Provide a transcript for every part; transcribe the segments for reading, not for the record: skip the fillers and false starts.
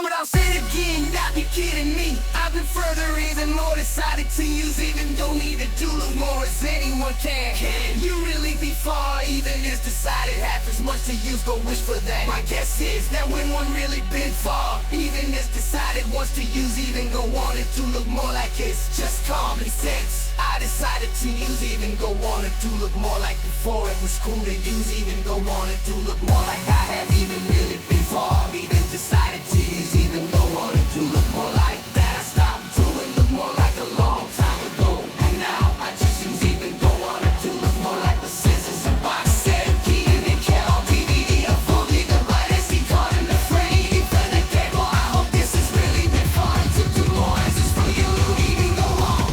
but I'll say it again, not be kidding me. I've been further, even more decided to use. Even don't need to do look more as anyone can. Can you really be far? Even is decided half as much to use, go wish for that. My guess is that when one really been far, even is decided wants to use, even go want it to look more like it's just common sense. I decided to use, even go want it to look more like before it was cool to use, even go want it to look more like I have even really been far. Even decided to use, even go want it to look more like that. I stopped doing look more like a long time ago, and now I just use, even go want it to look more like the scissors and box set, key and it can on DVD, a full gigabyte SD card in the frame, even the cable. I hope this has really been fun to do more answers for you, even go on.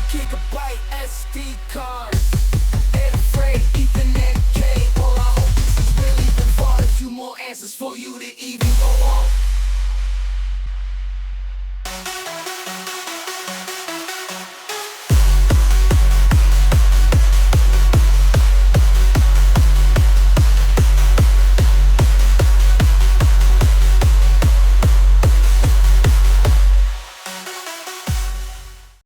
Gigabyte SD card.